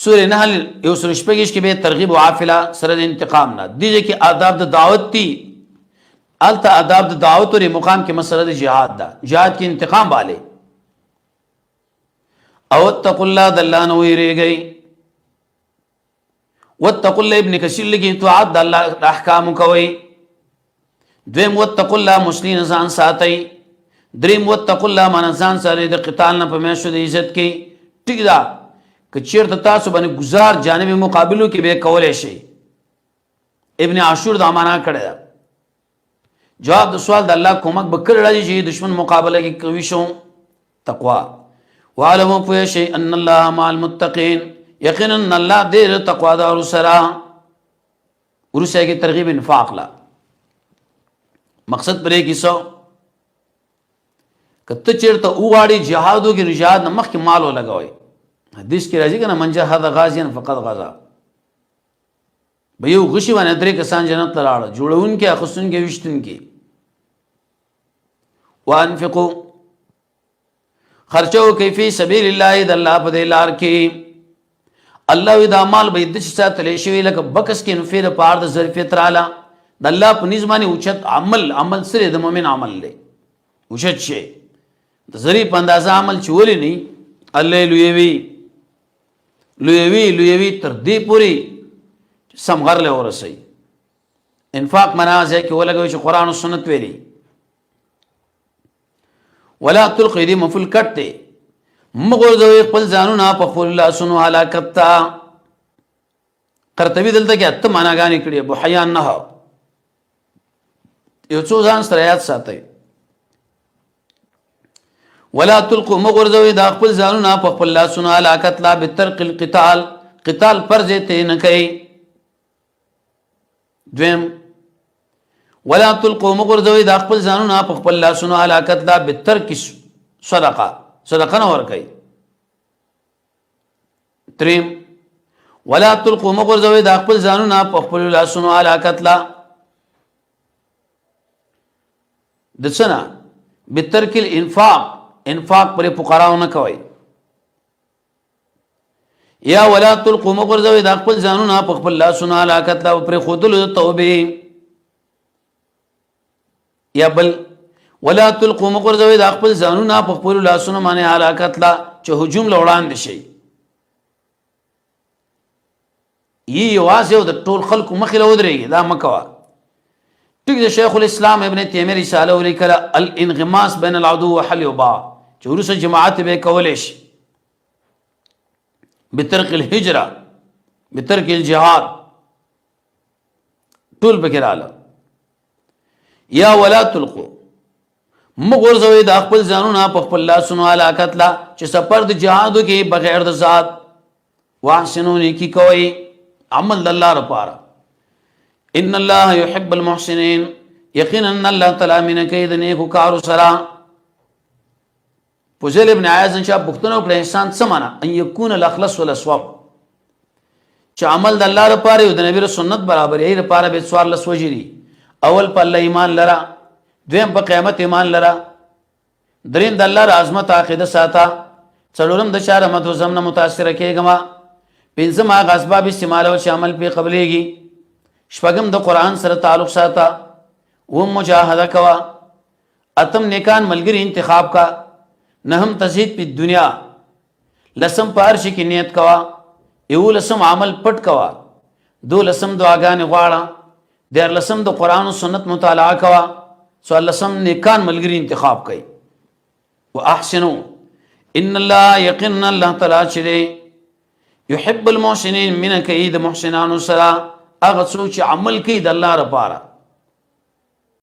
سورہ نحل یو سورہ شپږ کې به ترغیب او عافله سره انتقام نه دي چې آداب د دعوت دي الته آداب د دعوت او مقام کې مسله د جهاد ده جهاد کې انتقام والے او اتقوا الله دلان ويریږي واتقوا الله ابن کثیر لګي توعد الله احکام کوي دویم واتقوا الله مسلمین ځان ساتي دریم واتقوا الله من ځان سره د قتال نه پمېشو د عزت کې ټیک ده که چیرته تاسو باندې گزار جانب مقابلو کې به کولای شي ابن عاشور دا معنا کړی دا جواب د سوال د الله کومک بکړل چې دشمن مقابله کې کوي شو تقوا وعلموا فشي ان الله مع المتقين یقینا الله دې تقوا دار سره ورسه کې ترغیب انفاق لا مقصد پرې کیسو کته چیرته وغاړي جهادو کې رجاد نمخ کې مال ولګوي حدیث کې راځي کنه من جهاد غازیان فقط غزا به یو غشي باندې درې کسان جنت ته لاړ جوړون کې اخصون کې وشتون کې وانفقوا خرچو کې فی سبیل الله د الله په لار کې الله دا مال به د ساتلې شوی لکه بکس کې نفیر پار د ظرفیت رااله د الله په نظمانه اوچت عمل سره د مؤمن عمل له اوچت شي د ظریف اندازه عمل چولې نه الله لویوي تر دې پوری سمغر له ورسي انفاق منازه کې ولګوي چې قران او سنت ویلي ولا تلقي دي مفل کټه مغرضوي خپل ځانونه په خپل الله سنو هلاکت تا قرطبي دلته کې اته معناګانې کړي ابو حیان نه یو څو ځان سره یاد ساتي ولا تلقوا مغرضوي دا خپل ځانونه په خپل الله سنو هلاکت لا بترق قتال پر ته نه کوي دویم ولا تلقوا مغرضوي دا خپل ځانونه په خپل الله سنو هلاکت لا بترق صدقه نه ور کوي دریم ولا تلقوا مغرضوي دا خپل ځانونه په خپل الله سنو هلاکت لا دسنا بترک انفاق پر فقراو نه کوي یا ولا تلقوا مغرضوي دا خپل ځانونه په خپل الله سنو هلاکت لا پر خودلو توبه یا بل ولا تلقوا مغرضوي دا خپل ځانونه په خپل الله سنو باندې هلاکت لا چې هجوم لوړان دي شي یوازې د ټول خلکو مخې له ودرېږي دا مکوا ټیک د شیخ الاسلام ابن تیمیه رساله ولیکله الانغماس بین العدو وحل وبا چې ورسره جماعت به کولې شي بترک الهجره بترک الجهاد ټول بکراله یا ولا تلقوا مغرضوي د خپل ځانونه په خپل الله سنو هلاکت لا چې سفر د جهادو کې بغیر د ذات واحسنون کی کوي عمل د الله لپاره ان الله يحب المحسنين یقینا الله تعالی من کید نیکو کارو سره فضیل ابن عیاض انشاء پختنو پر انسان سمانا ان یکون الاخلص والصواب چې عمل د الله لپاره او د نبی سنت برابر یې لپاره به سوار لسوجری اول په الله ایمان لرا دویم په قیامت ایمان لرا دریم د الله عظمت عقیده ساته څلورم د چار مت زمنه متاثر کېګما پنځم هغه اسباب استعمال او شامل په قبليږي شپږم د قران سره تعلق ساته و مجاهده کوا اتم نیکان ملګری انتخاب کا نهم تزهید په دنیا لسم پارش کی نیت کوا یو لسم عمل پټ کوا دو لسم دعاګانې غواړه دیر لسم د قران او سنت مطالعه کوا سوال لسم نیکان ملګری انتخاب کړي واحسنوا ان الله یقینا الله تعالی چې يحب المحسنين من كيد محسنان سرا هغه څوک چې عمل کوي د الله لپاره